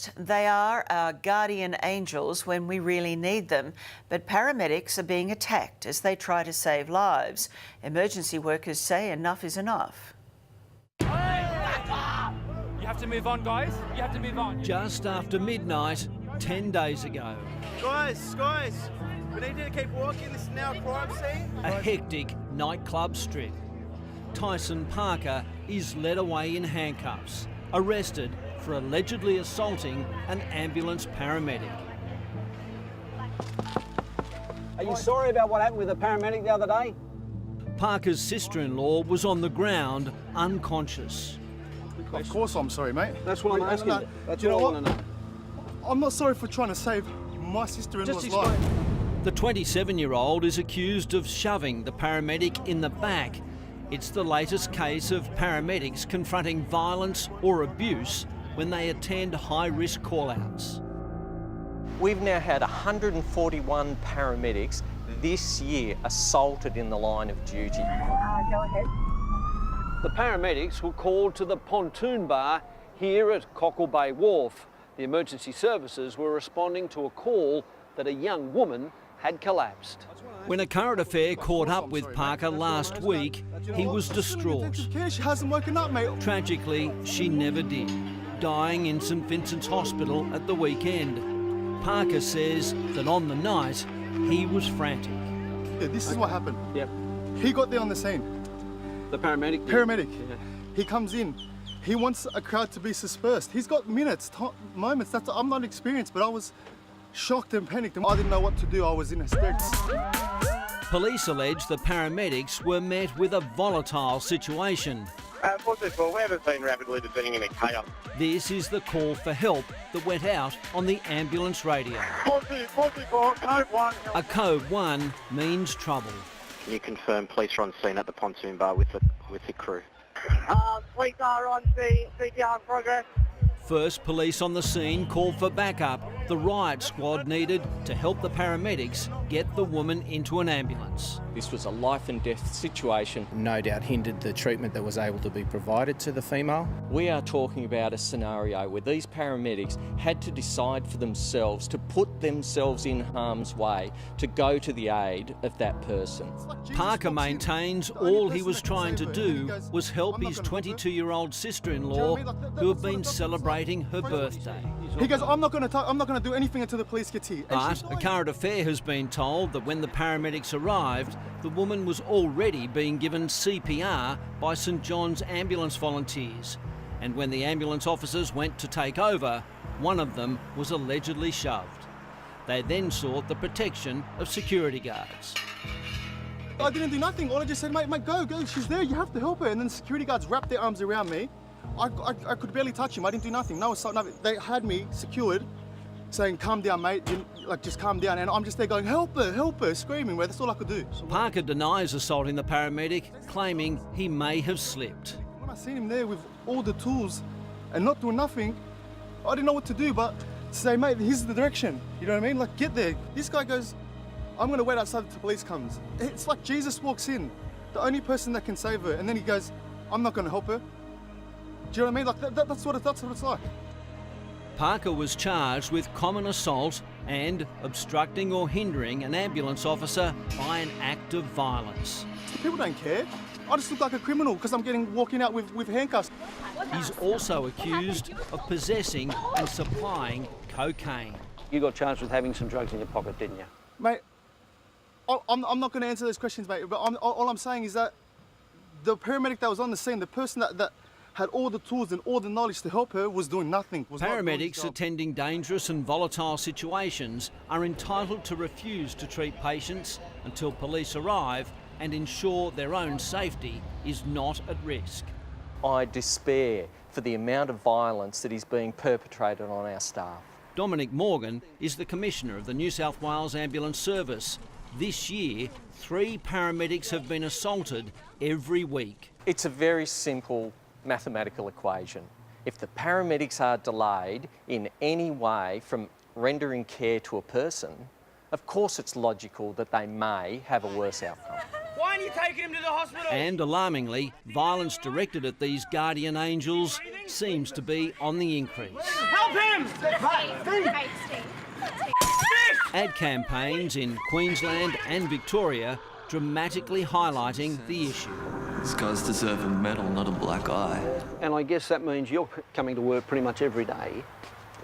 honest, they are our guardian angels when we really need them, but paramedics are being attacked as they try to save lives. Emergency workers say enough is enough. You have to move on, guys. You have to move on. Just after midnight, 10 days ago. Guys, we need you to keep walking. This is now a crime scene. A hectic nightclub strip. Tyson Parker is led away in handcuffs, arrested for allegedly assaulting an ambulance paramedic. Are you sorry about what happened with the paramedic the other day? Parker's sister-in-law was on the ground, unconscious. Of course I'm sorry, mate. That's what I'm asking. No, That's do you know what I what? want to know. I'm not sorry for trying to save my sister-in-law's Just life. The 27-year-old is accused of shoving the paramedic in the back. It's the latest case of paramedics confronting violence or abuse when they attend high-risk call-outs. We've now had 141 paramedics this year assaulted in the line of duty. Go ahead. The paramedics were called to the pontoon bar here at Cockle Bay Wharf. The emergency services were responding to a call that a young woman had collapsed. When a current affair caught up with Parker last week, he was distraught. She hasn't woken up, mate. Tragically, she never did, dying in St Vincent's Hospital at the weekend. Parker says that on the night, he was frantic. Yeah, this is what happened. Yep. He got there on the scene. The paramedic? Paramedic. Yeah. He comes in. He wants a crowd to be dispersed. He's got minutes, moments. I'm not experienced, but I was shocked and panicked. I didn't know what to do. I was in hysterics. Police allege the paramedics were met with a volatile situation. What's this for? We haven't been rapidly descending into chaos. This is the call for help that went out on the ambulance radio. What's this for? Code 1. A code 1 means trouble. Can you confirm police are on scene at the pontoon bar with the crew? Police are on scene. CPR in progress. First, police on the scene called for backup. The riot squad needed to help the paramedics get the woman into an ambulance. This was a life and death situation. No doubt hindered the treatment that was able to be provided to the female. We are talking about a scenario where these paramedics had to decide for themselves to put themselves in harm's way to go to the aid of that person. Parker maintains all he was trying to do was help his 22-year-old sister-in-law who had been celebrating her birthday. He goes, I'm not going to do anything until the police get here. But a current affair has been told that when the paramedics arrived, the woman was already being given CPR by St John's ambulance volunteers. And when the ambulance officers went to take over, one of them was allegedly shoved. They then sought the protection of security guards. I didn't do nothing. All I just said, mate, go. She's there. You have to help her. And then the security guards wrapped their arms around me. I could barely touch him. I didn't do nothing. No assault, nothing. They had me secured, saying, calm down, mate. Just calm down. And I'm just there going, help her, screaming. Well, that's all I could do. Parker denies assaulting the paramedic, claiming he may have slipped. When I seen him there with all the tools and not doing nothing, I didn't know what to do but to say, mate, here's the direction. You know what I mean? Like, get there. This guy goes, I'm going to wait outside until the police comes. It's like Jesus walks in, the only person that can save her. And then he goes, I'm not going to help her. Do you know what I mean? Like that's what it's like. Parker was charged with common assault and obstructing or hindering an ambulance officer by an act of violence. People don't care. I just look like a criminal because I'm walking out with handcuffs. He's also accused of possessing and supplying cocaine. You got charged with having some drugs in your pocket, didn't you? Mate, I'm not going to answer those questions, mate, but all I'm saying is that the paramedic that was on the scene, the person that had all the tools and all the knowledge to help her was doing nothing. Paramedics attending dangerous and volatile situations are entitled to refuse to treat patients until police arrive and ensure their own safety is not at risk. I despair for the amount of violence that is being perpetrated on our staff. Dominic Morgan is the Commissioner of the New South Wales Ambulance Service. This year, 3 paramedics have been assaulted every week. It's a very simple mathematical equation. If the paramedics are delayed in any way from rendering care to a person, of course it's logical that they may have a worse outcome. Why aren't you taking him to the hospital? And alarmingly, violence directed at these guardian angels seems to be on the increase. Help him! Ad campaigns in Queensland and Victoria dramatically highlighting the issue. These guys deserve a medal, not a black eye. And I guess that means you're coming to work pretty much every day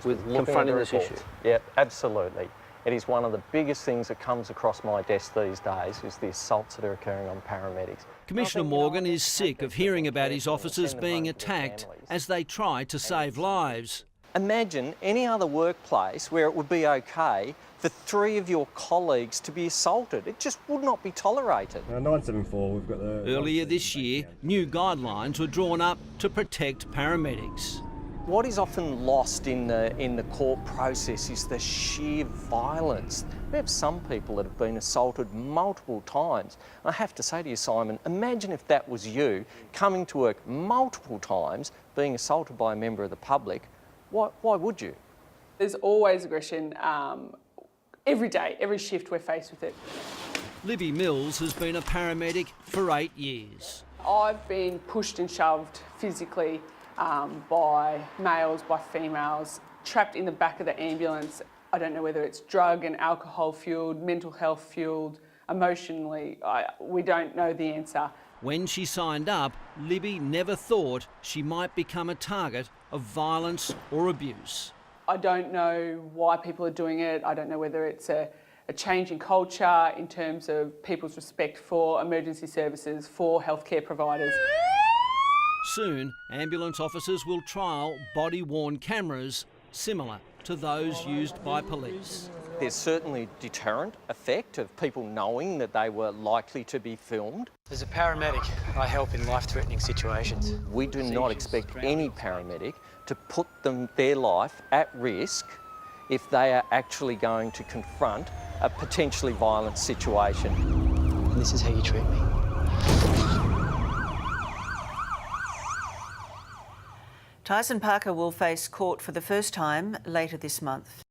with Looking confronting at the this reports. issue. Yeah, absolutely. It is one of the biggest things that comes across my desk these days is the assaults that are occurring on paramedics. Commissioner Morgan is sick of hearing about his officers being attacked as they try to save lives. Imagine any other workplace where it would be okay for 3 of your colleagues to be assaulted. It just would not be tolerated. 974, we've got the... Earlier this year, new guidelines were drawn up to protect paramedics. What is often lost in the court process is the sheer violence. We have some people that have been assaulted multiple times. I have to say to you, Simon, imagine if that was you coming to work multiple times, being assaulted by a member of the public. Why would you? There's always aggression. Every day, every shift we're faced with it. Libby Mills has been a paramedic for 8 years. I've been pushed and shoved physically by males, by females, trapped in the back of the ambulance. I don't know whether it's drug and alcohol fueled, mental health fueled, emotionally, we don't know the answer. When she signed up, Libby never thought she might become a target of violence or abuse. I don't know why people are doing it. I don't know whether it's a change in culture in terms of people's respect for emergency services, for healthcare providers. Soon, ambulance officers will trial body-worn cameras similar to those used by police. There's certainly a deterrent effect of people knowing that they were likely to be filmed. As a paramedic, I help in life-threatening situations. We do not expect any paramedic to put their life at risk if they are actually going to confront a potentially violent situation. And this is how you treat me. Tyson Parker will face court for the first time later this month.